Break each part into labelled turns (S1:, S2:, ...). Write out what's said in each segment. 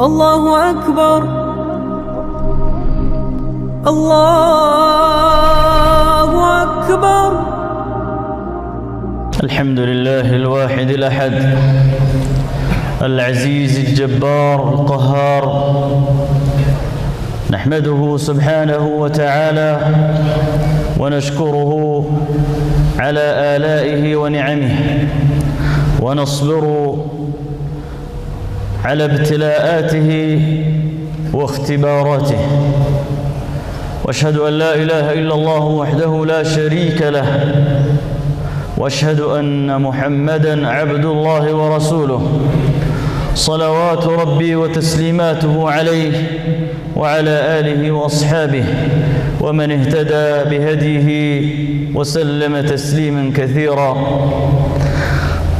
S1: الله أكبر الله أكبر.
S2: الحمد لله الواحد الأحد العزيز الجبار القهار، نحمده سبحانه وتعالى ونشكره على آلائه ونعمه، ونصبر على ابتلاءاته واختباراته، واشهد أن لا إله إلا الله وحده لا شريك له، واشهد أن محمدًا عبد الله ورسوله، صلوات ربي وتسليماته عليه وعلى آله وأصحابه ومن اهتدى بهديه وسلم تسليما كثيرا.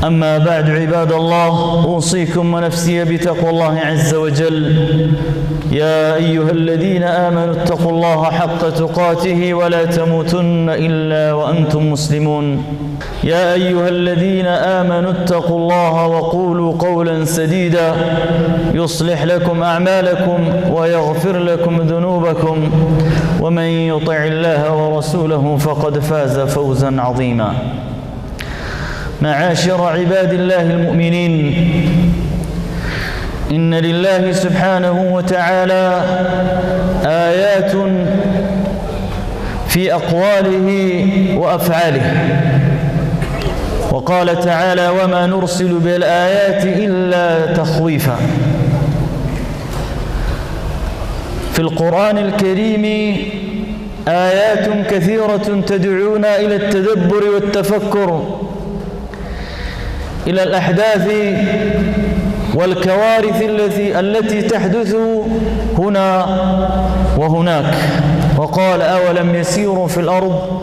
S2: أما بعد، عباد الله، أوصيكم ونفسي بتقوى الله عز وجل. يا أيها الذين آمنوا اتقوا الله حق تقاته ولا تموتن إلا وأنتم مسلمون. يا أيها الذين آمنوا اتقوا الله وقولوا قولا سديدا يصلح لكم أعمالكم ويغفر لكم ذنوبكم، ومن يطع الله ورسوله فقد فاز فوزا عظيما. معاشر عباد الله المؤمنين، إن لله سبحانه وتعالى آيات في أقواله وأفعاله، وقال تعالى: وما نرسل بالآيات إلا تخويفا. في القرآن الكريم آيات كثيرة تدعونا إلى التدبر والتفكر، إلى الأحداث والكوارث التي تحدث هنا وهناك. وقال: أولم يسيروا في الأرض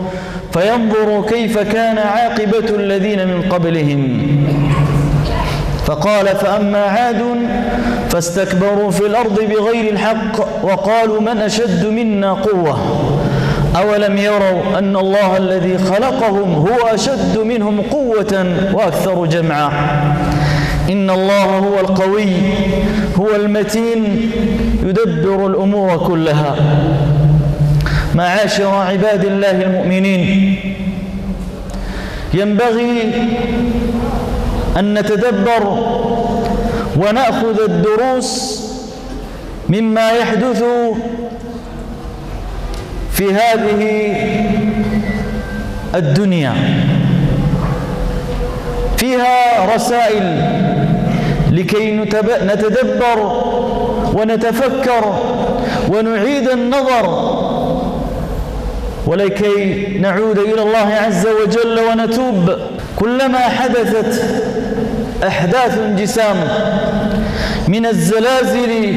S2: فينظروا كيف كان عاقبة الذين من قبلهم. فقال: فأما عاد فاستكبروا في الأرض بغير الحق وقالوا من أشد منا قوة أولم يروا أن الله الذي خلقهم هو أشد منهم قوة وأكثر جمعا. إن الله هو القوي هو المتين يدبر الأمور كلها. معاشر عباد الله المؤمنين، ينبغي أن نتدبر ونأخذ الدروس مما يحدث في هذه الدنيا. فيها رسائل لكي نتدبر ونتفكر ونعيد النظر، ولكي نعود إلى الله عز وجل ونتوب. كلما حدثت أحداث جسام من الزلازل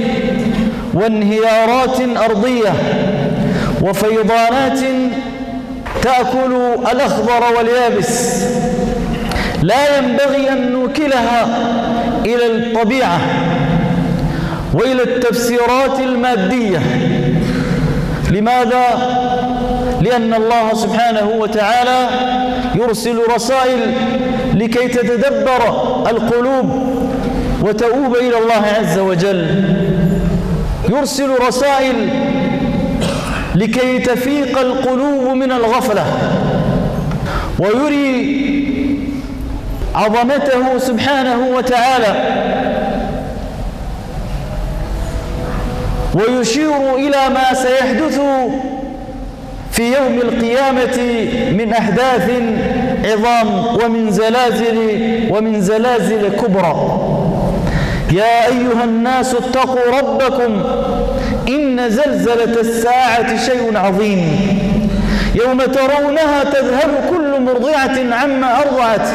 S2: وانهيارات أرضية وفيضانات تأكل الأخضر واليابس، لا ينبغي أن نوكلها إلى الطبيعة وإلى التفسيرات المادية. لماذا؟ لأن الله سبحانه وتعالى يرسل رسائل لكي تتدبر القلوب وتؤوب إلى الله عز وجل. يرسل رسائل لكي تفيق القلوب من الغفلة ويري عظمته سبحانه وتعالى، ويشير إلى ما سيحدث في يوم القيامة من أحداث عظام ومن زلازل كبرى. يا أيها الناس اتقوا ربكم إن زلزلة الساعة شيء عظيم يوم ترونها تذهل كل مرضعة عما أرضعت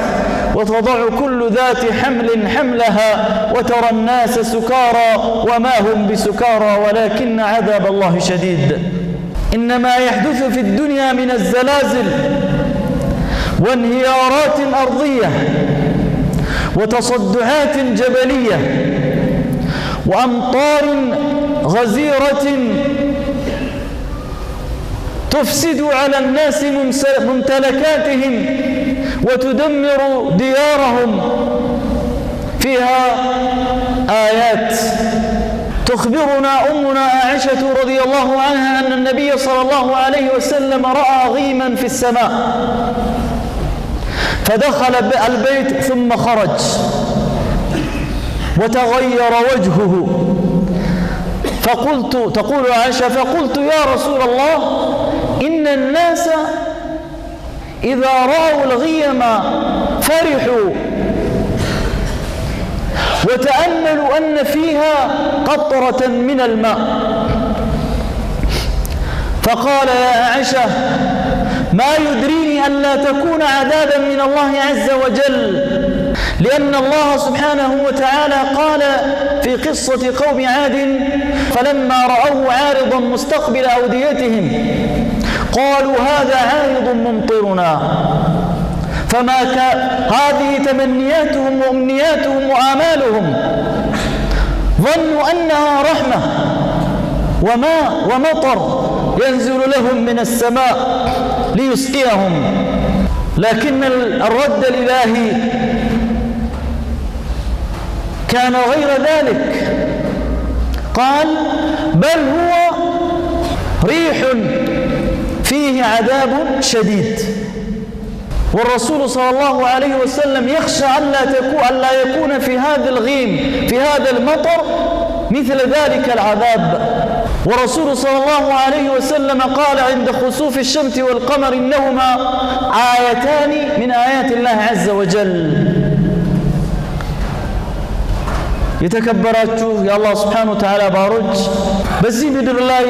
S2: وتضع كل ذات حمل حملها وترى الناس سكارى وما هم بسكارى ولكن عذاب الله شديد. إن ما يحدث في الدنيا من الزلازل وانهيارات أرضية وتصدعات جبلية وأمطار غزيرة تفسد على الناس ممتلكاتهم وتدمر ديارهم، فيها آيات تخبرنا أمنا عائشة رضي الله عنها أن النبي صلى الله عليه وسلم رأى غيما في السماء فدخل البيت ثم خرج وتغير وجهه تقول عائشة فقلت يا رسول الله إن الناس إذا رأوا الغيم فرحوا وتأملوا أن فيها قطرة من الماء فقال يا عائشة ما يدريني أن لا تكون عذابا من الله عز وجل لأن الله سبحانه وتعالى قال في قصة قوم عاد فلما رأوه عارضا مستقبل أوديتهم قالوا هذا عارض ممطرنا فما هذه تمنياتهم وأمنياتهم وآمالهم ظنوا أنها رحمة وماء ومطر ينزل لهم من السماء ليسقيهم لكن الرد الإلهي كان غير ذلك قال بل هو ريح فيه عذاب شديد والرسول صلى الله عليه وسلم يخشى ألا يكون في هذا الغيم في هذا المطر مثل ذلك العذاب ورسول صلى الله عليه وسلم قال عند خسوف الشمس والقمر إنهما آيتان من آيات الله عز وجل يتكبراتشو يا الله سبحانه وتعالى باروج بزي مدر الله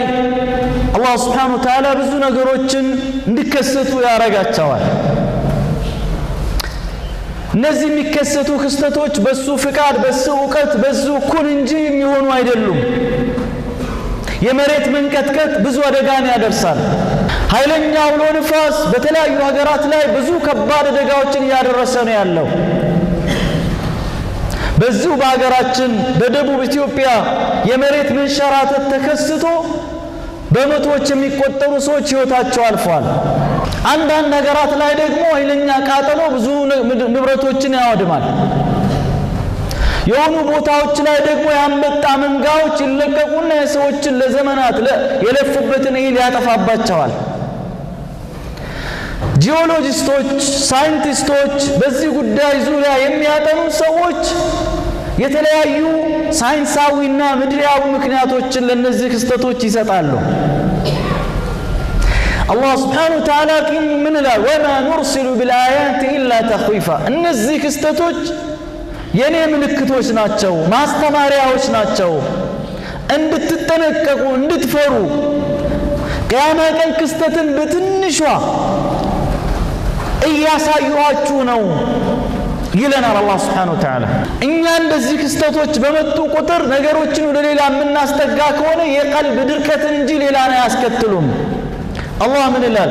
S2: الله سبحانه وتعالى بزو نقروتشن اندكستو يا رقاتشوال እነዚህ የሚከሰቱ ክስተቶች በሱ ፍቃድ በሱ ዕውቀት በሱ ኩን እንጂ የሚሆኑ አይደሉም የመሬት መንቀጥቀጥ ብዙ አደጋን ያደርሳል ኃይለኛ አውሎ ንፋስ በተለያዩ ሀገራት ላይ ብዙ ከባድ አደጋዎችን ያደረሰ ነው ያለው በዚሁ በሀገራችን በደቡብ ኢትዮጵያ የመሬት መንሸራተት ተከስቶ በመቶዎች የሚቆጠሩ ሰዎች ህይወታቸው አልፏል አንዳንድ ነገራት ላይ ደግሞ ኃይለኛ ቃጠሎ ብዙ ንብረቶችን ያወድማል የሆኑ ቦታዎች ላይ ደግሞ ያንበጣ መንጋዎች ይለቀቁና የሰዎችን ለዘመናት የለፉበትን ይል ያጠፋባቸዋል ጂኦሎጂስቶች ሳይንቲስቶች በዚህ ጉዳይ ዙሪያ የሚያጠኑ ሰዎች የተለያዩ ሳይንሳዊና ምድራዊ ምክንያቶችን ለነዚህ ክስተቶች ይሰጣሉ الله سبحانه وتعالى من لا وما نرسل بالآيات إلا تخويفا እነዚህ ክስተቶች የኔ ምልክቶች ናቸው ማስተማሪያዎች ናቸው እንድትጠነቀቁ እንድትፈሩ ቂያማ ቀን ክስተትን በትንሿ እያሳዩአችሁ ነው ይለናል አላህ Subhanahu Wa Ta'ala እኛ እንደዚህ ክስተቶች በመጡ ቁጥር ነገሮችን ወደ ሌላ የምናስተጋ ከሆነ የቀልብ ድርቀትን እንጂ ሌላን አያስከትሉም الله من الآن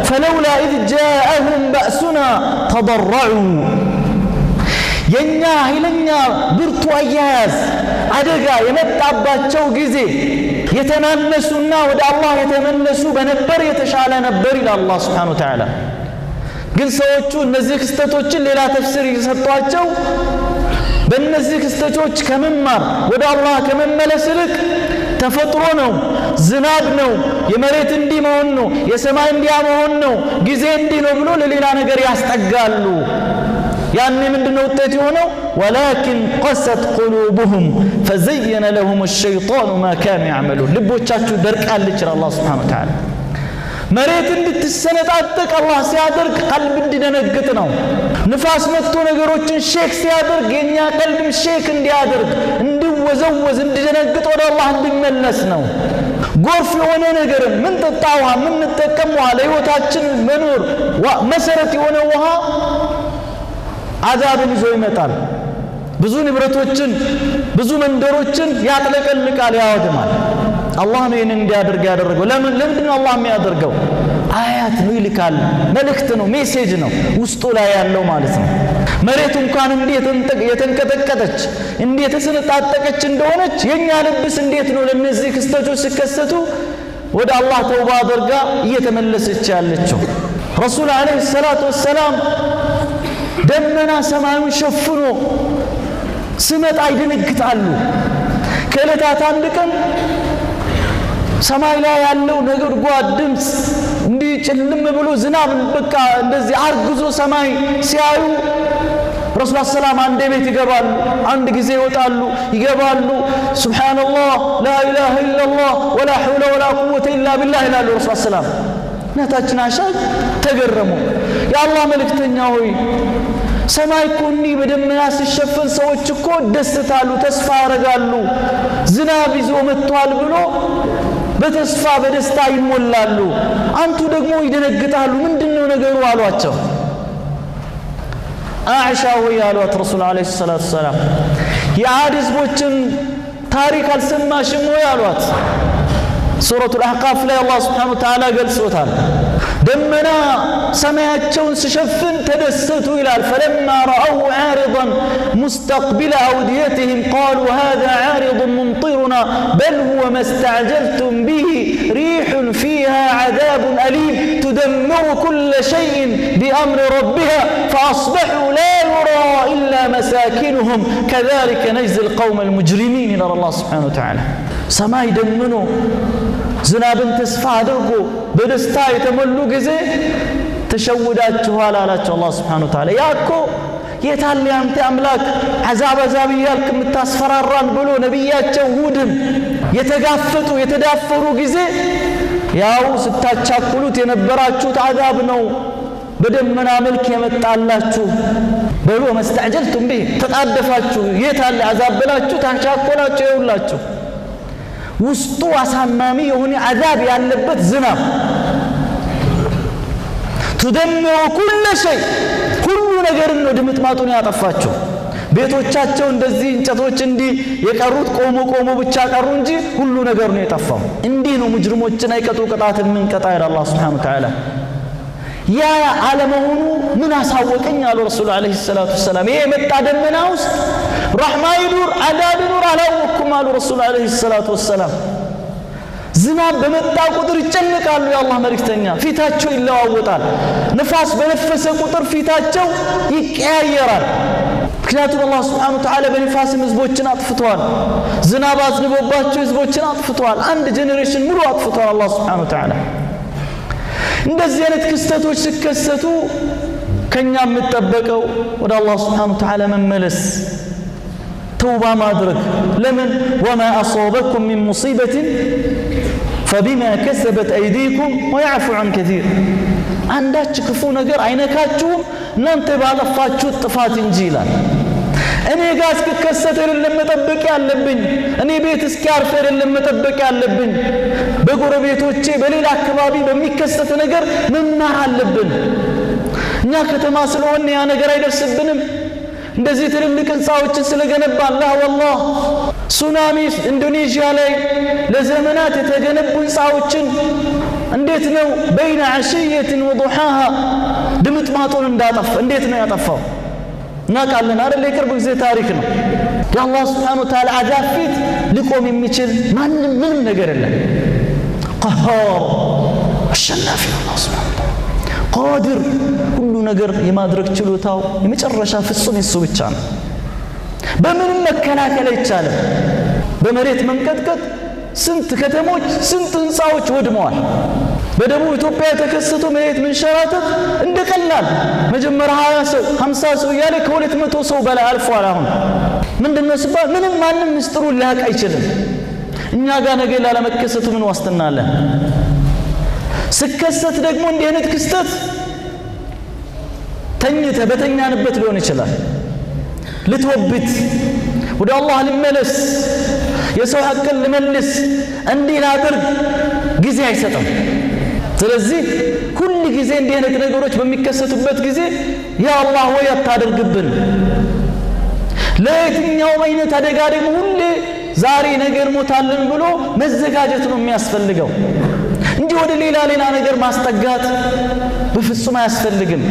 S2: فلولا إذ جاءهم بأسنا تضرعوا ينيا هلنيا برتو أياز عدقا يمتعباتشو جزي يتنانسونا ودى الله يتمنسوا بنبر يتشعل نبر إلى الله سبحانه وتعالى قل سوچو النزيك استتوچن للا تفسير يسطواتشو بالنزيك استتوچ كممار ودى الله كمملسلك ተፈጥሮ ነው ዝናብ ነው የመሬት እንዲ መሆን ነው የሰማይ እንዲያ መሆን ነው ጊዜ እንዲ ነው ብሎ ለሌላ ነገር ያስጠጋሉ ያኔ ምንድነው ውጤት የሆነው ولكن قست قلوبهم فزين لهم الشيطان ما كانوا يعملون ልቦቻችሁ ደርቃለች አላህ Subhanahu Wa Ta'ala መሬት እንድትሰነጣጠቅ አላህ ሲያደርግ ቀልብ እንዲደነግጥ ነው ንፋስ መጥቶ ነገሮችን ሼክ ሲያደርግ የኛ ቀልብም ሼክ እንዲያደርግ እንዲወዘወዝ እንዲደነግጥ ወደ አላህ እንዲመለስ ነው ጎርፍ የሆነ ነገር ምን ተጣው ምን ተጠቀመው ለህይወታችን መኖር መሰረት የሆነ ውሃ አዛብን ይዞ ይመጣል ብዙ ንብረቶችን ብዙ መንደሮችን ያጥለቀልቃል ያወድማል አላህ ነው ይሄን እንዲያደርግ ያደረገው ለምንድነው አላህ የሚያደርገው አያት ነው ይልካል መልእክት ነው ሜሴጅ ነው ውስጡ ላይ ያለው ማለት ነው መሬቱ እንኳን እንዴት የተንቀጠቀጠች እንዴት ተሰነጣጠቀች እንደሆነች የኛ ልብስ እንዴት ነው ለነዚህ ክስተቶች ሲከሰቱ ወደ አላህ ተውባ አድርጋ እየተመለሰች ያለችው ረሱል አለይሂ ሰላቱ ወሰላም ደመና ሰማዩን ሸፍኖ ስመጣ ይደነግጣሉ ከዕለታት አንድ ቀን ሰማይ ላይ ያለው ነጎድጓድ ድምፅ እንዲህ ጭልም ብሎ ዝናብ በቃ እንደዚህ አርግዞ ሰማይ ሲያዩ ረሱል ሰላም አንድ ቤት ይገባሉ፣ አንድ ጊዜ ይወጣሉ፣ ይገባሉ። ሱብሃንአላህ ላ ኢላሃ ኢላላህ ወላ ሐውለ ወላ ቁወተ ኢላ ቢላህ ይላሉ ረሱል ሰላም። እናታችን አይሻ ተገረሙ። የአላህ መልእክተኛ ሆይ ሰማይ እኮ እንዲህ በደመና ሲሸፈን ሰዎች እኮ ደስታሉ፣ ተስፋ ያደርጋሉ፣ ዝናብ ይዞ መጥቷል ብሎ በተስፋ በደስታ ይሞላሉ። አንቱ ደግሞ ይደነግጣሉ፣ ምንድነው ነገሩ አሏቸው። አይሻ ወይ አሏት ረሱል አለይሂ ሰላቱ ሰላም የዓድ ህዝቦችን ታሪክ አልሰማሽም ወይ አሏት። ሱረቱል አህቃፍ ላይ አላህ ሱብሓነሁ ወተዓላ ገልጾታል። ደመና ሰማያቸውን ሲሸፍን ተደሰቱ ይላል። ፈለማ ረአው ዓሪضን ሙስተቅቢለ አውዲየትህም ቃሉ ሃዛ ዓሪضን ሙምጢሩና በል ሁወ ማ እስተዕጀልቱም ቢሂ ሪሑን ፊሃ ዓዛቡን አሊም ትደምሩ ኩለ ሸይእን ቢአምሪ ረቢሃ ፈአስበሑ ላ ዩራ ኢላ መሳኪኑሁም ከዛሊከ ነጅዚ ልቀውመ ልሙጅሪሚን ይላል አላህ ሱብሓነሁ ወተዓላ። ሰማይ ደምኖ ዝናብን ተስፋ አድርጎ በደስታ የተሞሉ ጊዜ ተሸውዳችኋል አላቸው አላህ ሱብሓነሁ ወተዓላ። ያኮ የታለ ያንተ አምላክ አዛብ አዛብ እያልክ የምታስፈራራን ብሎ ነቢያቸው ሁድን የተጋፈጡ የተዳፈሩ ጊዜ ያው ስታቻኩሉት የነበራችሁት አዛብ ነው በደመና መልክ የመጣላችሁ በሉ መስተዕጀልቱም ቢሂ ተጣደፋችሁ የታለ አዛብ ብላችሁ ታቻኮላችሁ ይውላችሁ ውስጡ አሳማሚ የሆነ አዛብ ያለበት ዝናብ ትደምሩ ኩለ ሸይ ሁሉ ነገር ነው ድምጥማጡን ያጠፋቸው። ቤቶቻቸው እንደዚህ እንጨቶች እንዲህ የቀሩት ቆሞ ብቻ ቀሩ እንጂ ሁሉ ነገር ነው የጠፋው። እንዲህ ነው ሙጅሪሞችን አይቀጡ ቅጣት የምንቀጣ ይላል አላህ ሱብሓነሁ ወተዓላ። ያ ዓለመሆኑ ምን አሳወቀኝ አሉ ረሱል አለይሂ ሰላቱ ሰላም። ይሄ መጣ ደመና ውስጥ ረሕማ ይኑር አዛብ ይኑር አላወቅኩም አሉ ረሱል አለይሂ ሰላቱ ሰላም። ዝናብ በመጣ ቁጥር ይጨነቃሉ የአላህ መልእክተኛ፣ ፊታቸው ይለዋወጣል። ንፋስ በነፈሰ ቁጥር ፊታቸው ይቀያየራል። ምክንያቱም አላህ ሱብሓነሁ ወተዓላ በንፋስም ህዝቦችን አጥፍቷል። ዝናብ አዝንቦባቸው ህዝቦችን አጥፍቷል። አንድ ጄኔሬሽን ሙሉ አጥፍቷል አላህ ሱብሓነሁ ወተዓላ። እንደዚህ አይነት ክስተቶች ሲከሰቱ ከኛ የምንጠበቀው ወደ አላህ ሱብሓነሁ ወተዓላ መመለስ፣ ተውባ ማድረግ። ለምን ወማ አሳበኩም ሚን ሙሲበትን ፈቢማ ከሰበት አይዲኩም ወየዕፉ ዐን ከሲር። አንዳች ክፉ ነገር አይነካችሁም እናንተ ባጠፋችሁት ጥፋት እንጂ ይላል። እኔ ጋር እስኪከሰት አይደለም መጠበቅ ያለብኝ፣ እኔ ቤት እስኪያርፍ አይደለም መጠበቅ ያለብኝ፣ በጎረቤቶቼ በሌላ አካባቢ በሚከሰት ነገር መማር አለብን። እኛ ከተማ ስለሆነ ያ ነገር አይደርስብንም። እንደዚህ ትልልቅ ህንፃዎችን ስለገነባን ላ ወላሂ ሱናሚ ኢንዶኔዥያ ላይ ለዘመናት የተገነቡ ህንፃዎችን እንዴት ነው በይነ ዐሽየትን ወዱሓሃ ድምጥማጡን እንዳጠፋ እንዴት ነው ያጠፋው እናውቃለን አይደል? የቅርብ ጊዜ ታሪክ ነው። የአላህ ሱብሓነሁ ወተዓላ አዛብ ፊት ሊቆም የሚችል ማንም ምንም ነገር የለም። ቀሃር አሸናፊ አላህ ሱብሓነሁ ወተዓላ ቃድር፣ ሁሉ ነገር የማድረግ ችሎታው የመጨረሻ ፍጹም እሱ ብቻ ነው። በምንም መከላከል አይቻልም። በመሬት መንቀጥቀጥ ስንት ከተሞች ስንት ህንፃዎች ወድመዋል። በደቡብ ኢትዮጵያ የተከሰተው መሬት መንሸራተት እንደቀላል መጀመሪያ 20 ሰው 50 ሰው ያለ ከ200 ሰው በላይ አልፏል። አሁን ምንድነው ሲባል ምንም ማንም ምስጢሩን ሊያውቅ አይችልም። እኛ ጋር ነገ ላለመከሰቱ ምን ዋስትና አለ? ስከሰት ደግሞ እንዲህ አይነት ክስተት በተኛንበት ሊሆን ይችላል። ልትወብት ወደ አላህ ልመለስ፣ የሰው ሐቅን ልመልስ፣ እንዲህ ላድርግ ጊዜ አይሰጥም። ስለዚህ ሁሉ ጊዜ እንዲህ አይነት ነገሮች በሚከሰቱበት ጊዜ ያ አላህ ወይ አታድርግብን። ለየትኛውም አይነት አደጋ ደግሞ ሁሌ ዛሬ ነገር ሞታለን ብሎ መዘጋጀት ነው የሚያስፈልገው እንጂ ወደ ሌላ ነገር ማስጠጋት በፍጹም አያስፈልግም።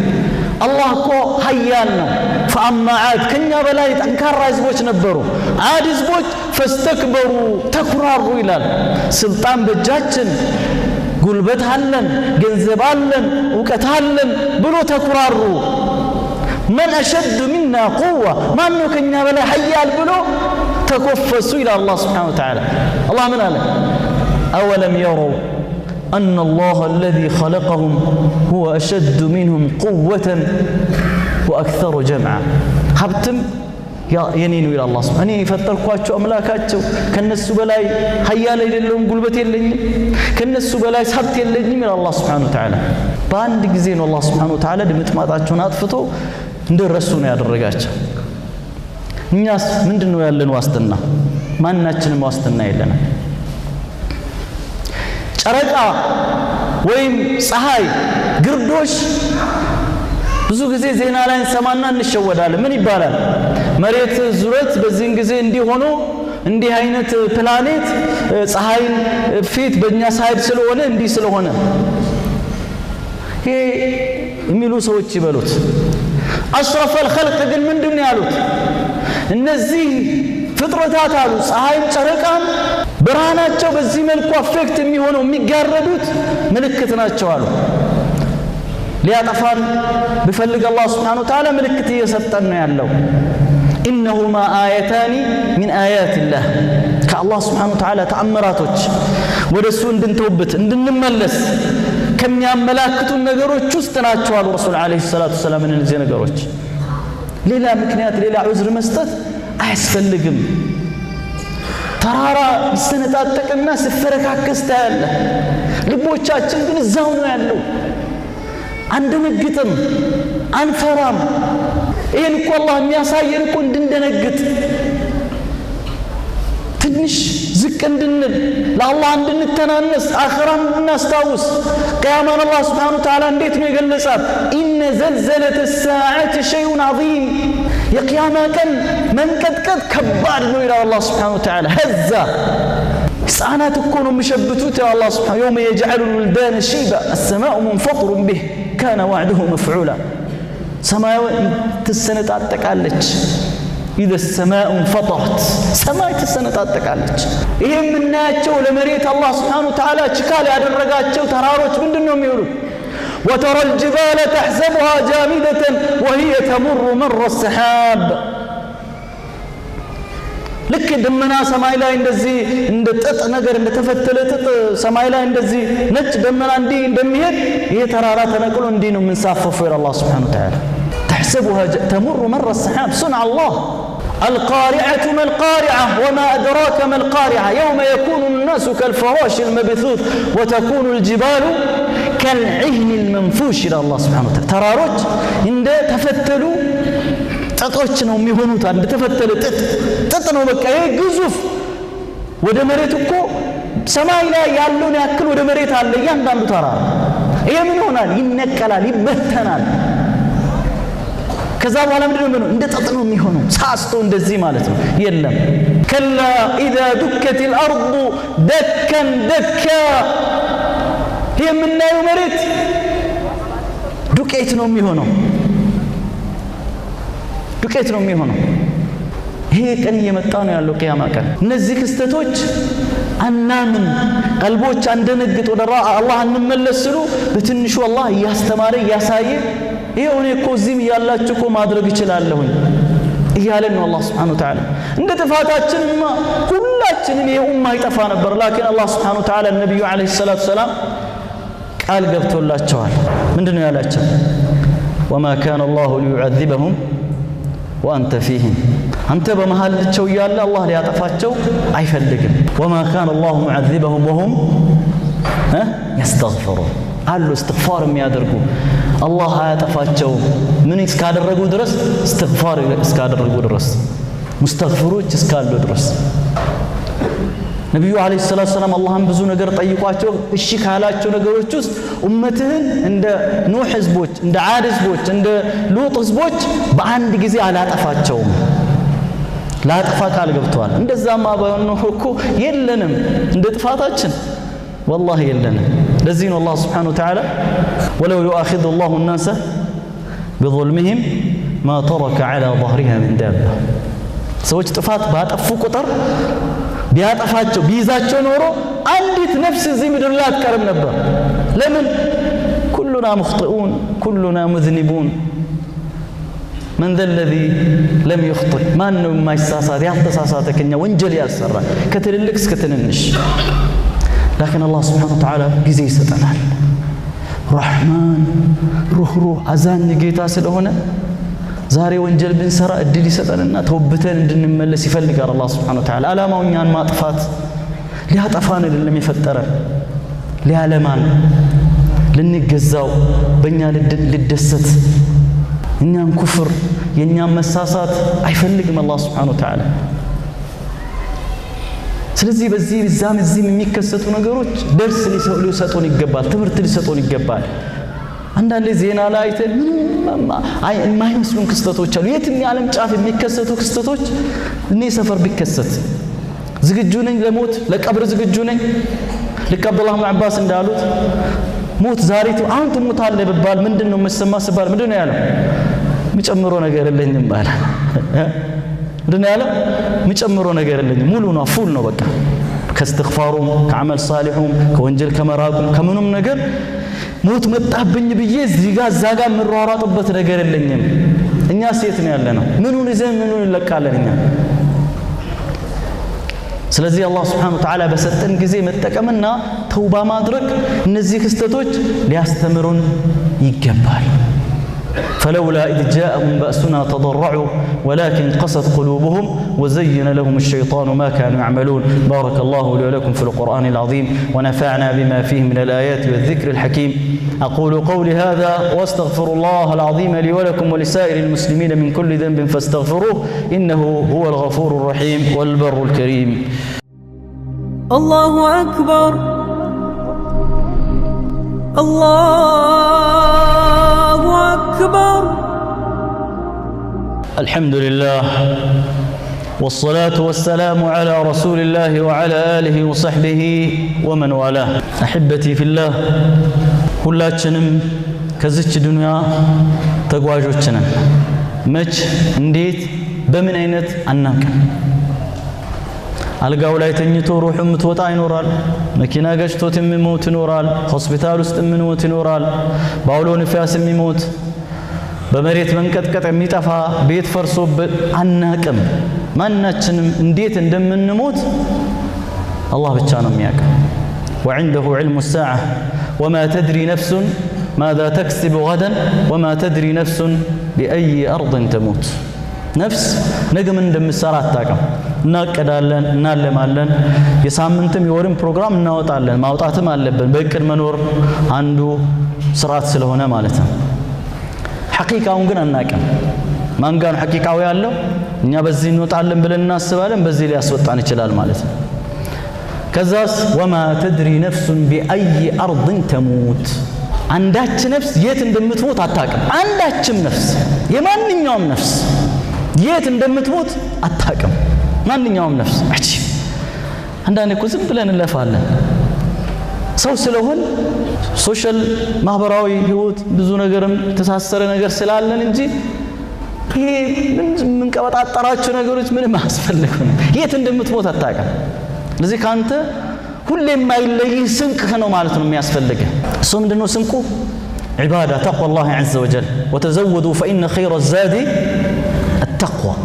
S2: አላህ እኮ ሀያል ነው። ፈአማ ዓድ ከኛ በላይ ጠንካራ ህዝቦች ነበሩ። ዓድ ህዝቦች ፈስተክበሩ ተኩራሩ ይላል። ስልጣን በእጃችን ጉልበት አለን፣ ገንዘብ አለን፣ እውቀት አለን ብሎ ተኩራሩ። መን አሸዱ ሚና ቁዋ ማነው ከኛ በላይ ሀያል ብሎ ተኮፈሱ ይላል አላህ ስብሓነሁ ወተዓላ። አላህ ምን አለ? አወለም የረው أن الله الذي خلقهم هو أشد منهم قوة وأكثر جمعا هبتم የኔኑ ይላል አላህ ሱብሓነሁ እኔ የፈጠርኳቸው አምላካቸው ከነሱ በላይ ኃያል አይደለም ጉልበት የለኝም ከነሱ በላይ ሀብት የለኝም ይላል አላህ ሱብሓነሁ ወተዓላ። በአንድ ጊዜ ነው አላህ ሱብሓነሁ ወተዓላ ድምጥማጣቸውን አጥፍቶ እንደረሱ ነው ያደረጋቸው። እኛስ ምንድነው ያለን ዋስትና? ማናችንም ዋስትና የለንም። ጨረቃ ወይም ፀሐይ ግርዶሽ ብዙ ጊዜ ዜና ላይ እንሰማና እንሸወዳለን። ምን ይባላል? መሬት ዙረት በዚህን ጊዜ እንዲሆኑ እንዲህ አይነት ፕላኔት ፀሐይን ፊት በእኛ ሳይድ ስለሆነ እንዲህ ስለሆነ ይሄ የሚሉ ሰዎች ይበሉት። አሽረፈል ኸልቅ ግን ምንድነው ያሉት? እነዚህ ፍጥረታት አሉ ፀሐይን ጨረቃን ብርሃናቸው በዚህ መልኩ አፌክት የሚሆነው የሚጋረዱት ምልክት ናቸው አሉ። ሊያጠፋን ቢፈልግ አላህ ሱብሓነሁ ወተዓላ ምልክት እየሰጠን ነው ያለው። ኢነሁማ አያታኒ ሚን አያቲላህ ከአላህ ሱብሓነሁ ወተዓላ ተአምራቶች ወደሱ እንድንተውበት እንድንመለስ ከሚያመላክቱን ነገሮች ውስጥ ናቸው አሉ ረሱል ዓለይሂ ሰላቱ ወሰላም። እነዚህ ነገሮች ሌላ ምክንያት ሌላ ዑዝር መስጠት አያስፈልግም። ተራራ ሲሰነጣጠቅና ሲፈረካከስ ታያለህ። ልቦቻችን ግን እዛው ነው ያለው። አንደነግጥም፣ አንፈራም። ይሄን እኮ አላህ የሚያሳየን እኮ እንድንደነግጥ ትንሽ ዝቅ እንድንል ለአላህ እንድንተናነስ አኺራን እንድናስታውስ ቅያማን አላህ ሱብሓነሁ ወተዓላ እንዴት ነው የገለጻት? ኢነ ዘልዘለተ ሰዓቲ ሸይኡን ዐዚም የቅያማ ቀን መንቀጥቀጥ ከባድ ነው ይላል አላህ ሱብሓነሁ ወተዓላ። ሀዛ ሕፃናት እኮ ነው የሚሸብቱት ያ አላህ ሱብሓነሁ የውመ የጅዐሉ ልውልዳነ ሺባ አሰማኡ ሙንፈጢሩን ቢህ ካነ ዋዕዱሁ መፍዑላ ሰማዩ ትሰነጣጠቃለች። ኢዘ ሰማኡ እንፈጠረት ሰማይ ትሰነጣጠቃለች። ይሄ የምናያቸው ለመሬት አላህ ሱብሓነሁ ወተዓላ ችካል ያደረጋቸው ተራሮች ምንድን ነው የሚሆኑት? وترى الجبال تحسبها جامدة وهي تمر مر السحاب ልክ ደመና ሰማይ ላይ እንደዚህ እንደ ጥጥ ነገር እንደተፈተለ ጥጥ ሰማይ ላይ እንደዚህ ነጭ ደመና እንዲህ እንደሚሄድ ይሄ ተራራ ተነቅሎ እንዲህ ነው የምንሳፈፈው ይላል አላህ ሱብሓነሁ ወተዓላ። تحسبها تمر مر السحاب صنع الله. القارعة ما القارعة وما أدراك ما القارعة يوم يكون الناس كالفراش المبثوث وتكون الجبال كالعهن المنفوش إلى الله سبحانه وتعالى. تراروج عند تفتلوا ጥጦች ነው የሚሆኑት። አንድ ተፈተለ ጥጥ ነው በቃ ይሄ ግዙፍ ወደ መሬት እኮ ሰማይ ላይ ያለውን ያክል ወደ መሬት አለ እያንዳንዱ ተራራ። ይሄ ምን ይሆናል? ይነቀላል፣ ይበተናል። ከዛ በኋላ ምንድነው እንደ ጥጥ ነው የሚሆነው ሳስቶ እንደዚህ ማለት ነው። የለም ከላ ኢዛ ዱከት الارض ደከን ደካ ይሄ የምናየው መሬት ዱቄት ነው የሚሆነው ዱቄት ነው የሚሆነው። ይሄ ቀን እየመጣ ነው ያለው ቅያማ ቀን። እነዚህ ክስተቶች አናምን ቀልቦች አንደነግጥ ወደ አላህ እንመለስ ሲሉ በትንሹ አላህ እያስተማረ እያሳየ ይሄው እኔ እኮ እዚህም እያላችሁ እኮ ማድረግ እችላለሁኝ እያለን ነው አላህ ሱብሓነሁ ወተዓላ። እንደ ጥፋታችንማ ሁላችንም ይሄ ኡማ ይጠፋ ነበር። ላኪን አላህ ሱብሓነሁ ወተዓላ ነብዩ አለይሂ ሰላቱ ሰላም ቃል ገብቶላቸዋል። ምንድነው ያላቸው? ወማ ካነ አላሁ ሊዩዐዚበሁም ወአንተ ፊህም አንተ በመሃላቸው እያለ አላህ ሊያጠፋቸው አይፈልግም። ወማ ካነ አላሁ ሙዐዚበሁም ወሁም يستغفرون አሉ እስትግፋር የሚያደርጉ አላህ አያጠፋቸው ምን እስካደረጉ ድረስ እስትግፋር እስካደረጉ ድረስ ሙስተግፊሮች እስካሉ ድረስ። ነብዩ አለይሂ ሰላቱ ሰላም አላህን ብዙ ነገር ጠይቋቸው እሺ ካላቸው ነገሮች ውስጥ ኡመትህን እንደ ኑህ ህዝቦች እንደ ዓድ ህዝቦች እንደ ሉጥ ህዝቦች በአንድ ጊዜ አላጠፋቸውም ላጠፋ ቃል ገብተዋል። እንደዛማ ባይሆን እኮ የለንም እንደ ጥፋታችን والله የለንም። ለዚህ ነው አላህ ሱብሓነሁ ወተዓላ ወለው يؤاخذ الله الناس بظلمهم ما ترك على ظهرها من دابة ሰዎች ጥፋት ባጠፉ ቁጥር ቢያጠፋቸው ቢይዛቸው ኖሮ አንዲት ነፍስ እዚህ ምድር ላይ አትቀርም ነበር። ለምን? ኩሉና ሙኽጢኡን ኩሉና ሙዝኒቡን من ذا الذي لم يخطئ ما أنه ما يساسات يالتساسات كنيا وانجل يالسرة كتللكس كتننش لكن الله سبحانه وتعالى جزي ستنال رحمن روح عزان نجيتا سلهنا زاري وانجل بن سراء الدلي ستننا توبتين دن ملس يفلق الله سبحانه وتعالى ألا ما ونيان ما طفات لها طفان اللي لم يفتره لها لمان لنجزاو بنيا للدست إنهم كفر ينام مساسات አይፈልግም الله سبحانه وتعالى ስለዚህ በዚህ ዛም እዚህ የሚከሰቱ ነገሮች ደርስ ሊሰጡን ይገባል ትምህርት ሊሰጡን ይገባል አንዳንዴ ዜና ላይ አይተን የማይመስሉን ክስተቶች አሉ የትም የዓለም ጫፍ የሚከሰቱ ክስተቶች እኔ ሰፈር ቢከሰት ዝግጁ ነኝ ለሞት ለቀብር ዝግጁ ነኝ ልክ አብዱላህ ኢብኑ አባስ እንዳሉት ሞት ዛሬቱ አሁን ትሞታለህ ቢባል ምንድነው መሰማ ሲባል ምንድነው ያለው ምጨምሮ ነገር የለኝም ባለ ምንድነው ያለው ምጨምሮ ነገር የለኝም ሙሉ ነው ፉል ነው በቃ ከእስትግፋሩም ከዓመል ሳሊሁም ከወንጀል ከመራቁም ከምንም ነገር ሞት መጣብኝ ብዬ እዚጋ ዛጋ ምሯሯጥበት ነገር የለኝም እኛ ሴት ነው ያለነው ምኑን ይዘን ምኑን ይለቃለን እኛ ስለዚህ አላህ Subhanahu Wa Ta'ala በሰጠን ጊዜ መጠቀምና ተውባ ማድረግ እነዚህ ክስተቶች ሊያስተምሩን ይገባል فلولا إذ جاءهم بأسنا تضرعوا ولكن قست قلوبهم وزين لهم الشيطان ما كانوا يعملون بارك الله لي ولكم في القرآن العظيم ونفعنا بما فيه من الآيات والذكر الحكيم أقول قولي هذا واستغفر الله العظيم لي ولكم ولسائر المسلمين من كل ذنب فاستغفروه إنه هو الغفور الرحيم والبر الكريم
S1: الله أكبر الله أكبر
S2: الحمد لله والصلاة والسلام على رسول الله وعلى آله وصحبه ومن والاه أحبتي في الله ሁላችንም ከዚች ዱንያ ተጓዦች ነን መች እንዴት በምን አይነት አናውቅም አልጋው ላይ ተኝቶ ሩህ ምትወጣ ይኖራል መኪና ገጭቶት የሚሞት ይኖራል ሆስፒታል ውስጥ የሚሞት ይኖራል ባውሎ ንፋስ የሚሞት በመሬት መንቀጥቀጥ የሚጠፋ ቤት ፈርሶበት አናውቅም ማናችንም እንዴት እንደምንሞት አላህ ብቻ ነው የሚያውቀው وعنده علم الساعة وما تدري نفس ماذا تكسب غدا وما تدري نفس بأي أرض تموت نفس نجم እንደም ሰራት ታቀም እናቀዳለን እናለማለን የሳምንትም የወርም ፕሮግራም እናወጣለን ማውጣትም አለብን በእቅድ መኖር አንዱ ስርዓት ስለሆነ ማለት ነው ሐቂቃውን ግን አናቀም ማን ጋር ሐቂቃው ያለው እኛ በዚህ እንወጣለን ብለን እናስባለን በዚህ ሊያስወጣን ይችላል ማለት ነው ከዛስ وما تدري نفس بأي أرض تموت አንዳች ነፍስ የት እንደምትሞት አታቀም አንዳችም ነፍስ የማንኛውም ነፍስ የት እንደምትሞት አታቀም ማንኛውም ነፍስ አቺ አንዳንዴ እኮ ዝም ብለን እንለፋለን ሰው ስለሆን ሶሻል ማህበራዊ ህይወት ብዙ ነገርም ተሳሰረ ነገር ስላለን እንጂ ይሄ ምን ቀበጣጣራችሁ ነገሮች ምንም አያስፈልጉም የት እንደምትሞት አታቀም ለዚህ ካንተ ሁሌም ማይለይ ስንቅ ነው ማለት ነው የሚያስፈልገው እሱ ምንድነው ስንቁ عبادة تقوى الله عز وجل وتزودوا فإن خير الزاد التقوى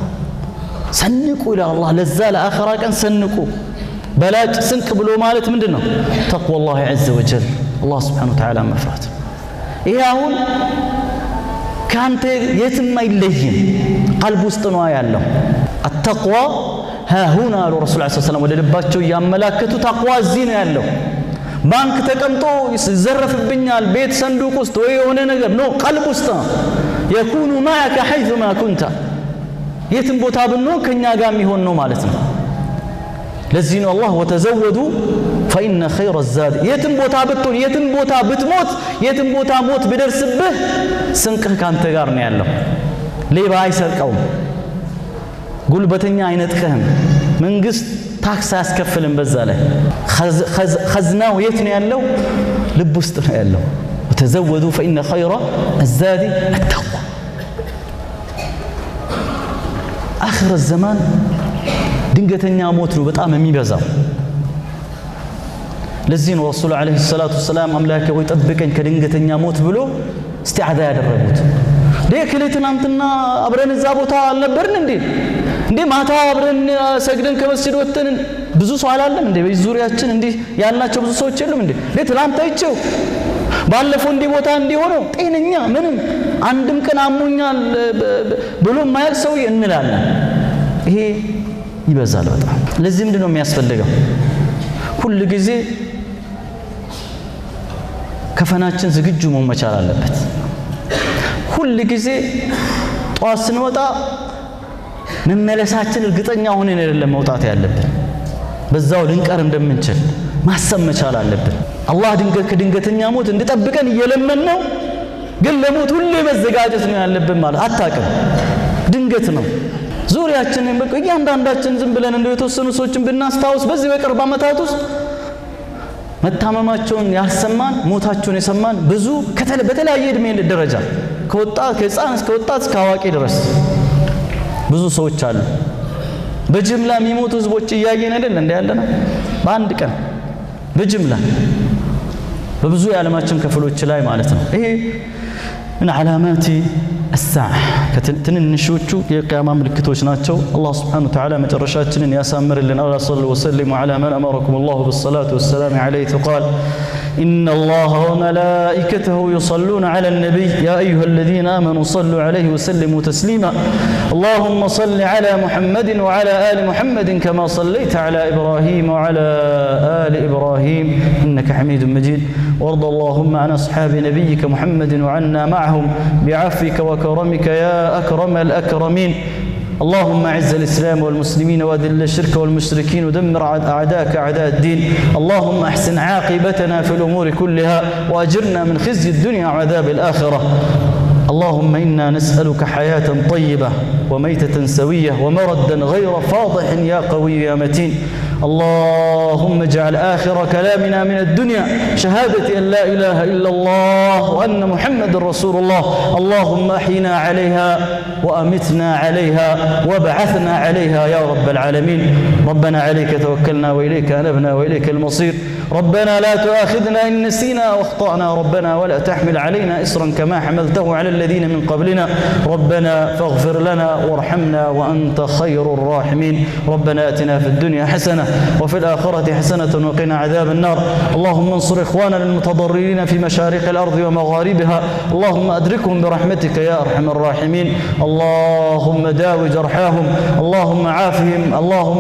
S2: سنقوا إلى الله لزال آخرا كان سنقوا بلاج سنك بلو مالت من دنو تقوى الله عز وجل الله سبحانه وتعالى مفرات إياهون كانت يتم إليهم قلب استنوا يالله التقوى ها هنا الرسول عليه الصلاة والسلام وللباتشو يا ملاكة تقوى الزين يالله بانك تقمطو يزرف البنيال بيت صندوق است ወይ የሆነ ነገር ነው قلب ውስጥ يكون معك حيث ما كنت የትም ቦታ ብንሆን ከኛ ጋር የሚሆን ነው ማለት ነው ለዚህ ነው አላህ وتزودوا فإن خير الزاد የትም ቦታ ብትሆን የትም ቦታ ብትሞት የትም ቦታ ሞት ቢደርስብህ ስንቅህ ካንተ ጋር ነው ያለው ሌባ አይሰርቀውም ጉልበተኛ አይነጥቅህም መንግስት ታክስ ያስከፍልን በዛ ላይ خزناው የት ነው ያለው ልብ ውስጥ ነው ያለው وتزودوا فإن خير الزاد التقوى آخر الزمان ድንገተኛ ሞት ነው በጣም የሚበዛው ለዚህ ነው ረሱል አለይሂ ሰላቱ ወሰለም አምላኬ ሆይ ጠብቀኝ ከድንገተኛ ሞት ብሎ استعاذة ያደረጉት ትናንትና አብረን እዛ ቦታ አልነበርን እንዴ ማታ አብረን ሰግደን ከመስጂድ ወጥተን ብዙ ሰው አላለም እንዴ በዙሪያችን እንዴ ያልናቸው ብዙ ሰዎች የሉም እንዴ ትናንት አይቼው ባለፈው እንዲህ ቦታ እንዲሆነው ጤነኛ ምንም አንድም ቀን አሞኛል ብሎ ማያል ሰው እንላለን ይሄ ይበዛል በጣም ለዚህ ምንድነው የሚያስፈልገው ሁሉ ጊዜ ከፈናችን ዝግጁ መሆን መቻል አለበት ሁሉ ጊዜ ጧት ስንወጣ መመለሳችን እርግጠኛ ሆነን አይደለም መውጣት ያለብን በዛው ልንቀር እንደምንችል ማሰብ መቻል አለብን አላህ ከድንገተኛ ሞት እንድጠብቀን እየለመን ነው ግን ለሞት ሁሉ መዘጋጀት ነው ያለብን ማለት አታውቅም ድንገት ነው ዙሪያችንን በቃ እያንዳንዳችን ዝም ብለን እንደው የተወሰኑ ሰዎችን ብናስታውስ በዚህ በቅርብ ዓመታት ውስጥ መታመማቸውን ያልሰማን ሞታቸውን የሰማን ብዙ በተለያየ እድሜ ደረጃ ከህፃን እስከ ወጣት እስከ አዋቂ ድረስ ብዙ ሰዎች አሉ በጅምላ የሚሞቱ ህዝቦች እያየን አይደል እንደ ያለና በአንድ ቀን በጅምላ በብዙ የዓለማችን ክፍሎች ላይ ማለት ነው ይሄ من علامات الساعة كتنشوچو የቂያማ ምልክቶች ናቸው አላህ Subhanahu Wa Ta'ala መጨረሻችንን ያሳምርልን አላ ሰለላሁ ወሰለም على من امركم الله بالصلاه والسلام عليه قال ان الله وملائكته يصلون على النبي يا ايها الذين امنوا صلوا عليه وسلموا تسليما اللهم صل على محمد وعلى ال محمد كما صليت على ابراهيم وعلى ال ابراهيم انك حميد مجيد وارض اللهم عن اصحاب نبيك محمد وعنا معهم بعفوك وكرمك يا أكرم الأكرمين اللهم اعز الإسلام والمسلمين وأذل الشرك والمشركين ودمر أعداءك أعداء الدين اللهم احسن عاقبتنا في الأمور كلها وأجرنا من خزي الدنيا وعذاب الآخرة اللهم إنا نسألك حياة طيبة وميتة سوية ومردا غير فاضح يا قوي يا متين اللهم اجعل آخر كلامنا من الدنيا شهادة أن لا إله إلا الله وأن محمد رسول الله اللهم أحينا عليها وأمتنا عليها وابعثنا عليها يا رب العالمين ربنا عليك توكلنا وإليك أنبنا وإليك المصير ربنا لا تؤاخذنا إن نسينا واخطأنا ربنا ولا تحمل علينا إصرا كما حملته على الذين من قبلنا ربنا فاغفر لنا وارحمنا وأنت خير الراحمين ربنا آتنا في الدنيا حسنة وفي الآخرة حسنة وقنا عذاب النار اللهم انصر إخواننا المتضررين في مشارق الأرض ومغاربها اللهم أدركهم برحمتك يا أرحم الراحمين اللهم داوي جرحاهم اللهم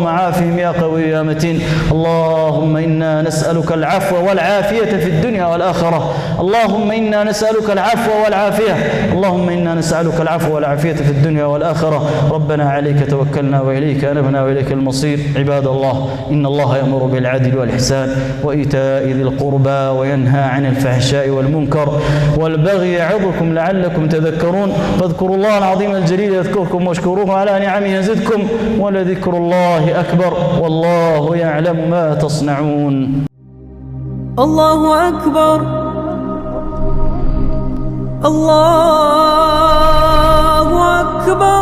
S2: عافهم يا قوي يا متين اللهم إنا نسألك العفو والعافية في الدنيا والآخرة اللهم إنا نسألك العفو والعافية اللهم إنا نسألك العفو والعافية في الدنيا والآخرة ربنا عليك توكلنا وإليك أنبنا وإليك المصير عباد الله إن الله يأمر بالعدل والإحسان وإيتاء ذي القربى وينهى عن الفحشاء والمنكر والبغي يعظكم لعلكم تذكرون فاذكروا الله العظيم الجليل يذكركم واشكروه على نعمه يزدكم ولذكر الله أكبر والله يعلم ما تصنعون
S1: الله أكبر الله أكبر